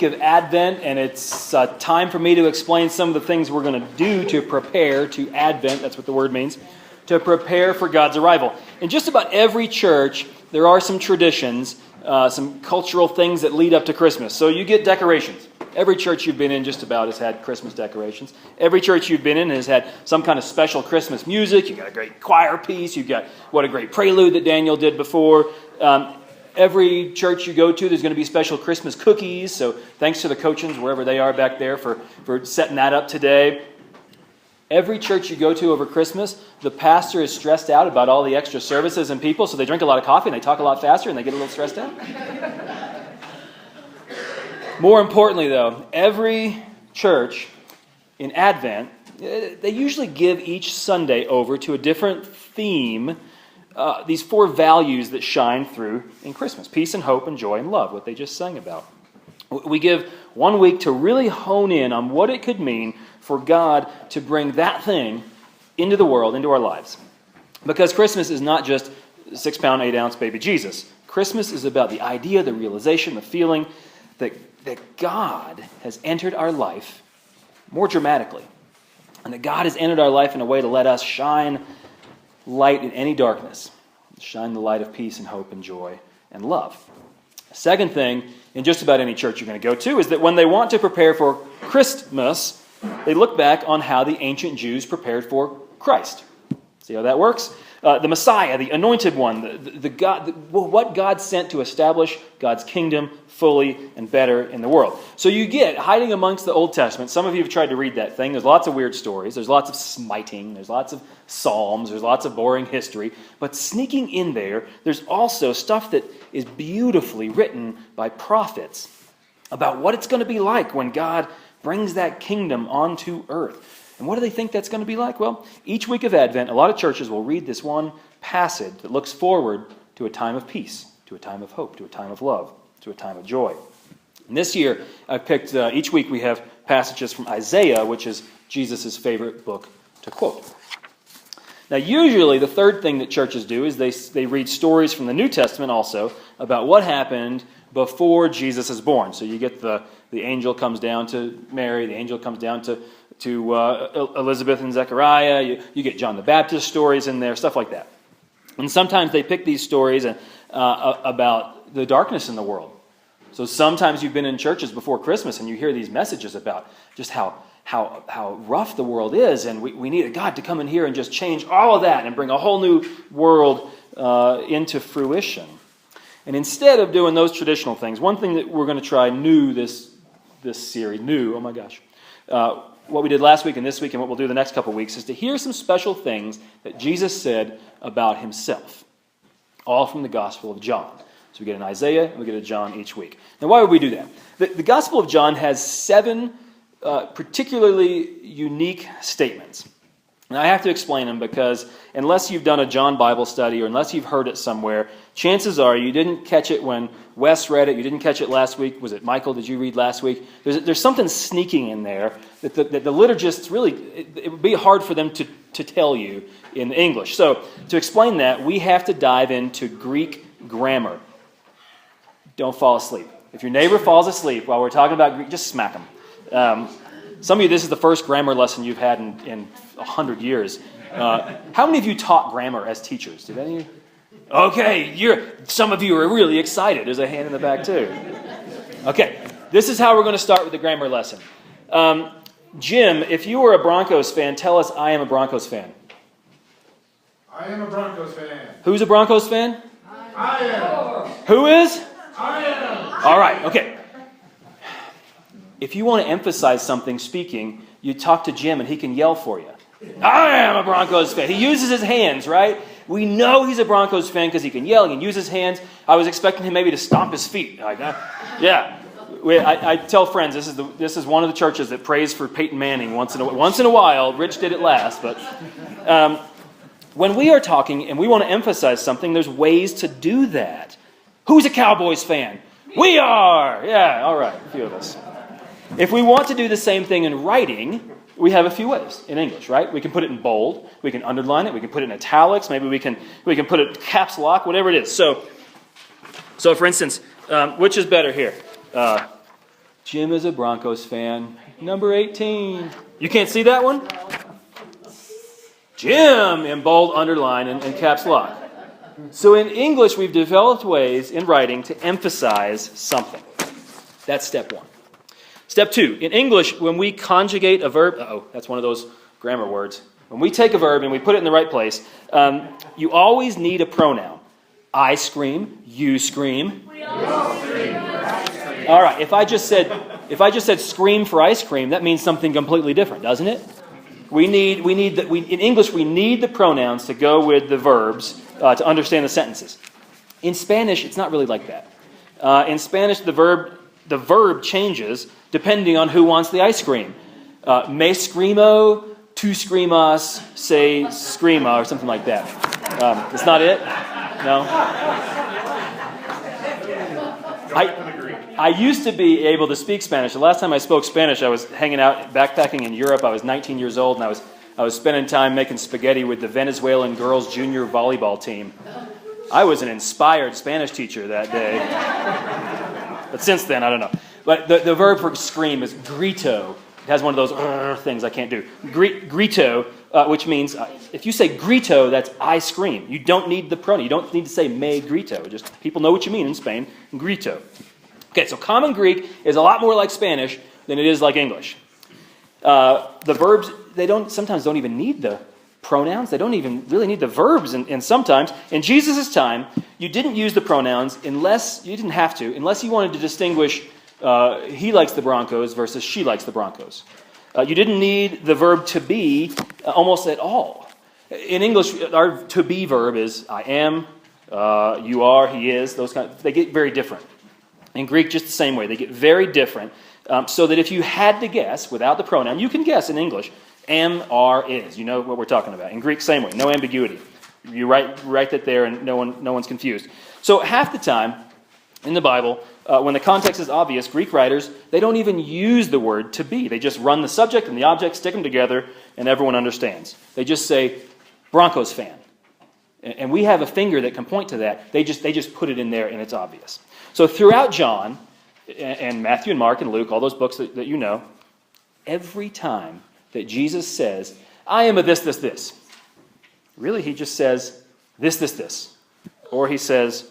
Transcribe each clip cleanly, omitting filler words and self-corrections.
of Advent, and it's time for me to explain some of the things we're going to do to prepare to Advent. That's what the word means, to prepare for God's arrival. In just about every church, there are some traditions, some cultural things that lead up to Christmas. So you get decorations. Every church you've been in just about has had Christmas decorations. Every church you've been in has had some kind of special Christmas music. You've got a great choir piece. You've got what a great prelude that Daniel did before. Every church you go to, there's going to be special Christmas cookies. So thanks to the Cochins, wherever they are back there, for setting that up today. Every church you go to over Christmas, the pastor is stressed out about all the extra services and people, so they drink a lot of coffee and they talk a lot faster and they get a little stressed out. More importantly, though, every church in Advent, they usually give each Sunday over to a different theme. These 4 values that shine through in Christmas: peace and hope and joy and love, what they just sang about. We give 1 week to really hone in on what it could mean for God to bring that thing into the world, into our lives. Because Christmas is not just 6-pound, 8-ounce baby Jesus. Christmas is about the idea, the realization, the feeling that God has entered our life more dramatically. And that God has entered our life in a way to let us shine light in any darkness. Shine the light of peace and hope and joy and love. Second thing, in just about any church you're going to go to, is that when they want to prepare for Christmas, they look back on how the ancient Jews prepared for Christ. See how that works? The Messiah, the anointed one, what God sent to establish God's kingdom fully and better in the world. So you get, hiding amongst the Old Testament, some of you have tried to read that thing. There's lots of weird stories. There's lots of smiting. There's lots of psalms. There's lots of boring history. But sneaking in there, there's also stuff that is beautifully written by prophets about what it's going to be like when God brings that kingdom onto earth. And what do they think that's going to be like? Well, each week of Advent, a lot of churches will read this one passage that looks forward to a time of peace, to a time of hope, to a time of love, to a time of joy. And this year, I've picked, each week we have passages from Isaiah, which is Jesus' favorite book to quote. Now, usually the third thing that churches do is they read stories from the New Testament also about what happened before Jesus is born. So you get the angel comes down to Mary, the angel comes down to Elizabeth and Zechariah. You get John the Baptist stories in there, stuff like that. And sometimes they pick these stories about the darkness in the world. So sometimes you've been in churches before Christmas and you hear these messages about just how rough the world is, and we need a God to come in here and just change all of that and bring a whole new world into fruition. And instead of doing those traditional things, one thing that we're going to try new this series, what we did last week and this week and what we'll do the next couple weeks, is to hear some special things that Jesus said about himself, all from the Gospel of John. So we get an Isaiah and we get a John each week. Now, why would we do that? The Gospel of John has 7 particularly unique statements. And I have to explain them because unless you've done a John Bible study or unless you've heard it somewhere, chances are you didn't catch it when Wes read it. You didn't catch it last week. Was it Michael? Did you read last week? There's something sneaking in there that the liturgists really, it would be hard for them to tell you in English. So to explain that, we have to dive into Greek grammar. Don't fall asleep. If your neighbor falls asleep while we're talking about Greek, just smack them. Some of you, this is the first grammar lesson you've had in 100 years. How many of you taught grammar as teachers? Did any of you? Okay, some of you are really excited. There's a hand in the back too. Okay, this is how we're going to start with the grammar lesson. Jim, if you were a Broncos fan, tell us I am a Broncos fan. I am a Broncos fan. Who's a Broncos fan? I am. Who is? I am. All right, okay. If you want to emphasize something speaking, you talk to Jim and he can yell for you. I am a Broncos fan. He uses his hands, right? We know he's a Broncos fan because he can yell, he can use his hands. I was expecting him maybe to stomp his feet. Like, yeah. I tell friends, this is one of the churches that prays for Peyton Manning once in a while. Rich did it last, but when we are talking and we want to emphasize something, there's ways to do that. Who's a Cowboys fan? We are! Yeah, all right, a few of us. If we want to do the same thing in writing, we have a few ways in English, right? We can put it in bold, we can underline it, we can put it in italics, maybe we can put it caps lock, whatever it is. So for instance, which is better here? Jim is a Broncos fan. Number 18. You can't see that one? Jim in bold, underline, and caps lock. So in English, we've developed ways in writing to emphasize something. That's step one. Step two, in English, when we conjugate a verb, that's one of those grammar words. When we take a verb and we put it in the right place, you always need a pronoun. I scream, you scream. We all scream for ice cream. All right, if I just said scream for ice cream, that means something completely different, doesn't it? In English, we need the pronouns to go with the verbs to understand the sentences. In Spanish, it's not really like that. In Spanish, the verb changes depending on who wants the ice cream. Me screamo, tu screamas, se screama, or something like that. That's not it? No? I used to be able to speak Spanish. The last time I spoke Spanish, I was hanging out, backpacking in Europe. I was 19 years old, and I was spending time making spaghetti with the Venezuelan girls' junior volleyball team. I was an inspired Spanish teacher that day. But since then, I don't know. But the verb for scream is grito. It has one of those things I can't do. Grito, which means, if you say grito, that's I scream. You don't need the pronoun. You don't need to say me grito. Just people know what you mean in Spain. Grito. Okay, so Common Greek is a lot more like Spanish than it is like English. The verbs, sometimes don't even need the pronouns. They don't even really need the verbs. And sometimes, in Jesus' time, you didn't use the pronouns unless you wanted to distinguish he likes the Broncos versus she likes the Broncos. You didn't need the verb to be almost at all. In English, our to be verb is I am, you are, he is. They get very different. In Greek, just the same way. They get very different. So that if you had to guess without the pronoun, you can guess in English, am, are, is. You know what we're talking about. In Greek, same way. No ambiguity. You write that there and no one's confused. So half the time in the Bible, when the context is obvious, Greek writers, they don't even use the word to be. They just run the subject and the object, stick them together, and everyone understands. They just say, Broncos fan. And we have a finger that can point to that. They just put it in there and it's obvious. So throughout John, and Matthew and Mark and Luke, all those books that you know, every time that Jesus says, I am a this, this, this, really he just says, this, this, this. Or he says,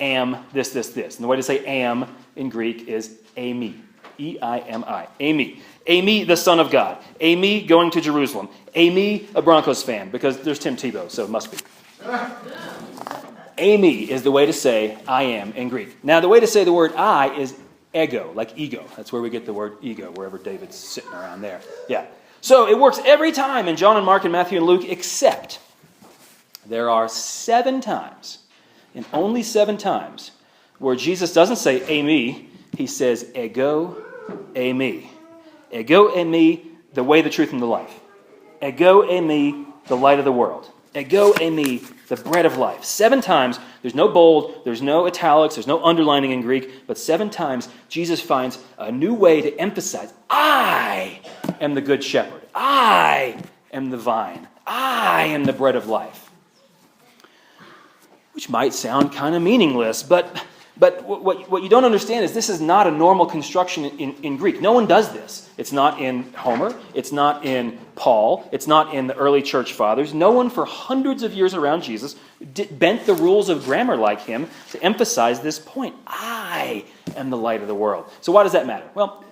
am, this, this, this. And the way to say am in Greek is eimi. E-I-M-I. Eimi. Eimi, the Son of God. Eimi, going to Jerusalem. Eimi, a Broncos fan, because there's Tim Tebow, so it must be. Eimi is the way to say I am in Greek. Now, the way to say the word I is ego, like ego. That's where we get the word ego, wherever David's sitting around there. Yeah. So it works every time in John and Mark and Matthew and Luke, except there are 7 times, and only 7 times, where Jesus doesn't say eimi, he says ego eimi. Ego eimi, the way, the truth, and the life. Ego eimi, the light of the world. Ego eimi, the bread of life. 7 times, there's no bold, there's no italics, there's no underlining in Greek, but 7 times Jesus finds a new way to emphasize, I am the good shepherd. I am the vine. I am the bread of life. Which might sound kind of meaningless, but what you don't understand is this is not a normal construction in Greek. No one does this. It's not in Homer. It's not in Paul. It's not in the early church fathers. No one for hundreds of years around Jesus bent the rules of grammar like him to emphasize this point. I am the light of the world. So why does that matter? Well,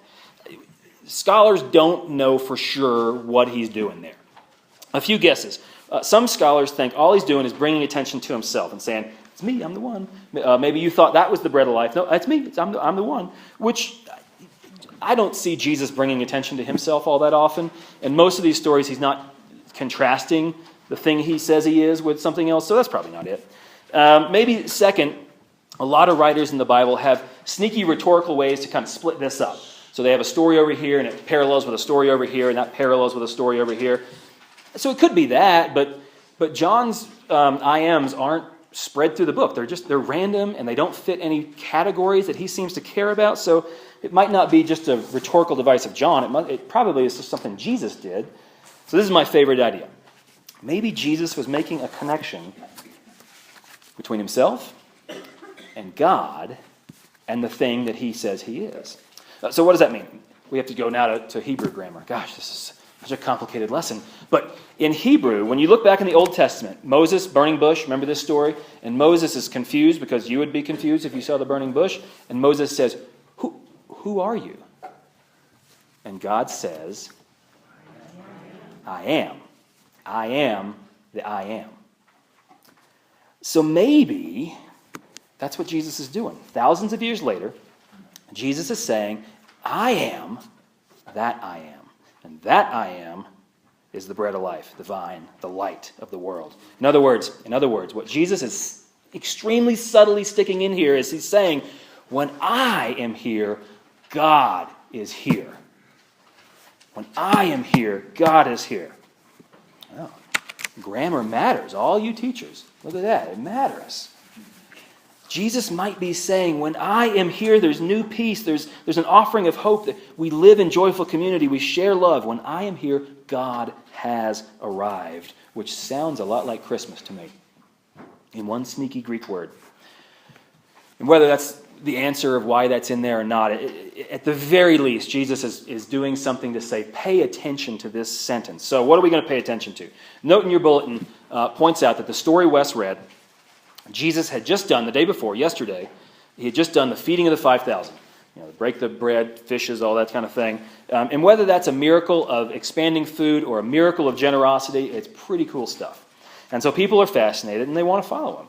scholars don't know for sure what he's doing there. A few guesses. Some scholars think all he's doing is bringing attention to himself and saying, it's me, I'm the one. Maybe you thought that was the bread of life. No, it's me, I'm the one. Which I don't see Jesus bringing attention to himself all that often. And most of these stories, he's not contrasting the thing he says he is with something else, so that's probably not it. Maybe second, a lot of writers in the Bible have sneaky rhetorical ways to kind of split this up. So they have a story over here, and it parallels with a story over here, and that parallels with a story over here. So it could be that, but John's IMs aren't spread through the book. They're random, and they don't fit any categories that he seems to care about. So it might not be just a rhetorical device of John. It probably is just something Jesus did. So this is my favorite idea. Maybe Jesus was making a connection between himself and God and the thing that he says he is. So what does that mean? We have to go now to Hebrew grammar. Gosh, this is such a complicated lesson. But in Hebrew, when you look back in the Old Testament, Moses, burning bush, remember this story? And Moses is confused because you would be confused if you saw the burning bush. And Moses says, Who are you? And God says, I am. I am the I am. So maybe that's what Jesus is doing. Thousands of years later, Jesus is saying, I am that I am. And that I am is the bread of life, the vine, the light of the world. In other words, what Jesus is extremely subtly sticking in here is he's saying, when I am here, God is here. When I am here, God is here. Well, grammar matters. All you teachers, look at that. It matters. Jesus might be saying, when I am here, there's new peace. There's an offering of hope that we live in joyful community. We share love. When I am here, God has arrived, which sounds a lot like Christmas to me, in one sneaky Greek word. And whether that's the answer of why that's in there or not, at the very least, Jesus is doing something to say, pay attention to this sentence. So what are we going to pay attention to? Note in your bulletin points out that the story Wes read, Jesus had just done, the day before, yesterday, he had just done the feeding of the 5,000. Break the bread, fishes, all that kind of thing. And whether that's a miracle of expanding food or a miracle of generosity, it's pretty cool stuff. And so people are fascinated and they want to follow him.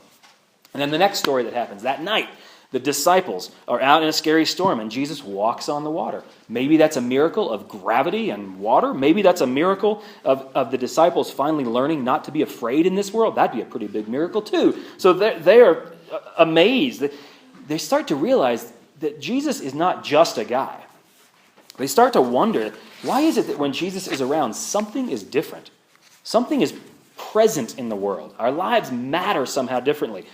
And then the next story that happens, that night, the disciples are out in a scary storm and Jesus walks on the water. Maybe that's a miracle of gravity and water. Maybe that's a miracle of the disciples finally learning not to be afraid in this world. That'd be a pretty big miracle too. So they are amazed. They start to realize that Jesus is not just a guy. They start to wonder, why is it that when Jesus is around, something is different? Something is present in the world. Our lives matter somehow differently.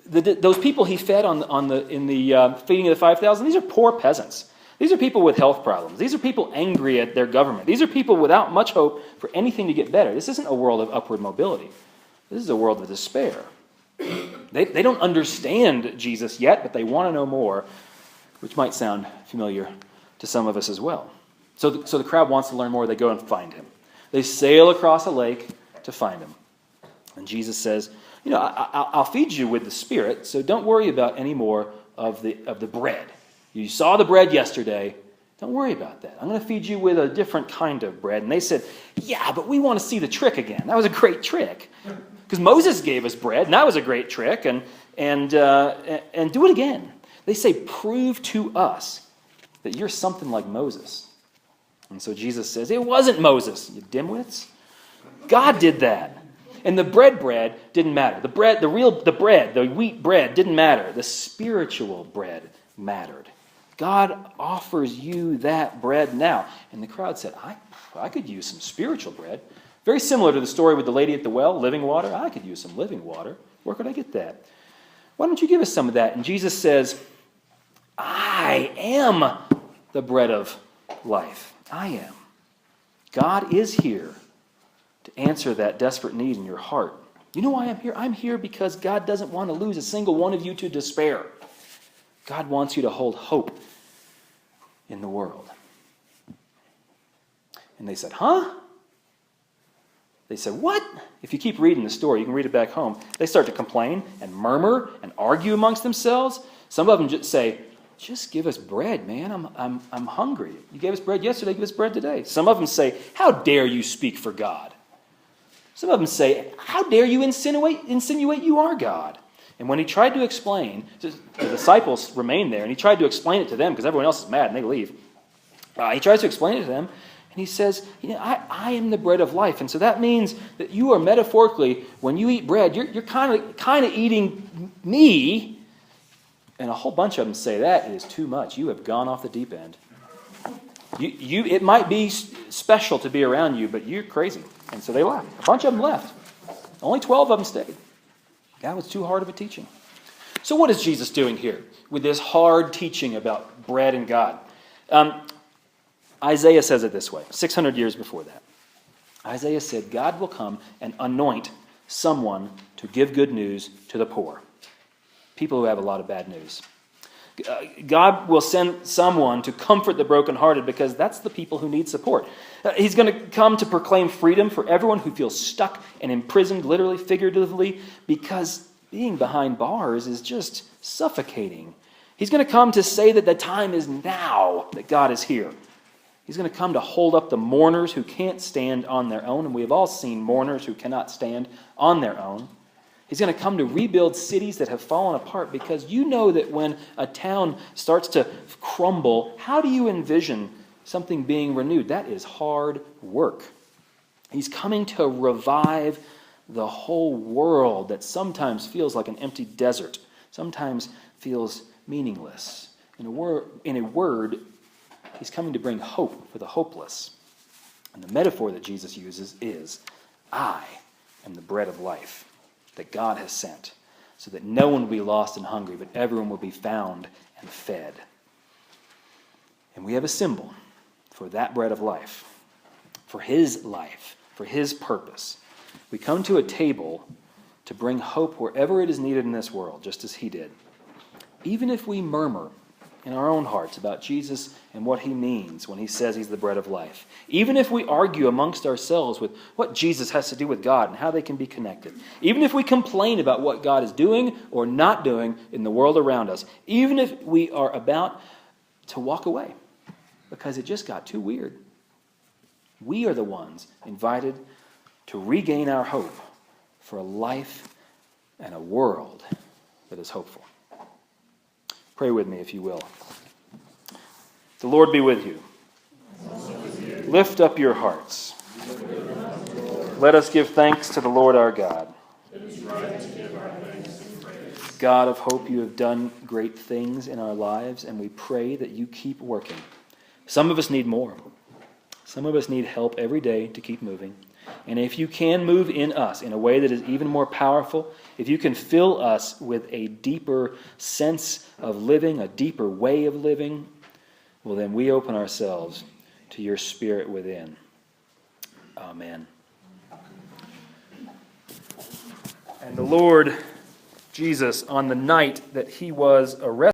Those people he fed in the feeding of the 5,000, these are poor peasants. These are people with health problems. These are people angry at their government. These are people without much hope for anything to get better. This isn't a world of upward mobility. This is a world of despair. They don't understand Jesus yet, but they want to know more, which might sound familiar to some of us as well. So the crowd wants to learn more. They go and find him. They sail across a lake to find him. And Jesus says, I'll feed you with the Spirit, so don't worry about any more of the bread. You saw the bread yesterday. Don't worry about that. I'm going to feed you with a different kind of bread. And they said, yeah, but we want to see the trick again. That was a great trick. Because Moses gave us bread, and that was a great trick. And do it again. They say, prove to us that you're something like Moses. And so Jesus says, it wasn't Moses, you dimwits. God did that. And the bread didn't matter. The wheat bread didn't matter. The spiritual bread mattered. God offers you that bread now. And the crowd said, I could use some spiritual bread. Very similar to the story with the lady at the well, living water. I could use some living water. Where could I get that? Why don't you give us some of that? And Jesus says, I am the bread of life. I am. God is here to answer that desperate need in your heart. You know why I'm here? I'm here because God doesn't want to lose a single one of you to despair. God wants you to hold hope in the world. And they said, huh? They said, what? If you keep reading the story, you can read it back home. They start to complain and murmur and argue amongst themselves. Some of them just say, just give us bread, man. I'm hungry. You gave us bread yesterday, give us bread today. Some of them say, how dare you speak for God? Some of them say, how dare you insinuate you are God? And when he tried to explain, the disciples remain there, and he tried to explain it to them because everyone else is mad and they leave. He tries to explain it to them, and he says, I am the bread of life. And so that means that you are metaphorically, when you eat bread, you're kind of eating me. And a whole bunch of them say, that is too much. You have gone off the deep end. It might be special to be around you, but you're crazy. And so they left. A bunch of them left. Only 12 of them stayed. That was too hard of a teaching. So what is Jesus doing here with this hard teaching about bread and God? Isaiah says it this way, 600 years before that. Isaiah said, God will come and anoint someone to give good news to the poor. People who have a lot of bad news. God will send someone to comfort the brokenhearted because that's the people who need support. He's going to come to proclaim freedom for everyone who feels stuck and imprisoned, literally, figuratively, because being behind bars is just suffocating. He's going to come to say that the time is now that God is here. He's going to come to hold up the mourners who can't stand on their own, and we have all seen mourners who cannot stand on their own. He's going to come to rebuild cities that have fallen apart, because you know that when a town starts to crumble, how do you envision something being renewed? That is hard work. He's coming to revive the whole world that sometimes feels like an empty desert, sometimes feels meaningless. In a word, he's coming to bring hope for the hopeless. And the metaphor that Jesus uses is, I am the bread of life that God has sent, so that no one will be lost and hungry, but everyone will be found and fed. And we have a symbol for that bread of life, for his purpose. We come to a table to bring hope wherever it is needed in this world, just as he did. Even if we murmur in our own hearts about Jesus and what he means when he says he's the bread of life. Even if we argue amongst ourselves with what Jesus has to do with God and how they can be connected. Even if we complain about what God is doing or not doing in the world around us. Even if we are about to walk away because it just got too weird. We are the ones invited to regain our hope for a life and a world that is hopeful. Pray with me, if you will. The Lord be with you. Lift up your hearts. Let us give thanks to the Lord our God. God of hope, you have done great things in our lives, and we pray that you keep working. Some of us need more. Some of us need help every day to keep moving. And if you can move in us in a way that is even more powerful, if you can fill us with a deeper sense of living, a deeper way of living, well, then we open ourselves to your Spirit within. Amen. And the Lord Jesus, on the night that he was arrested,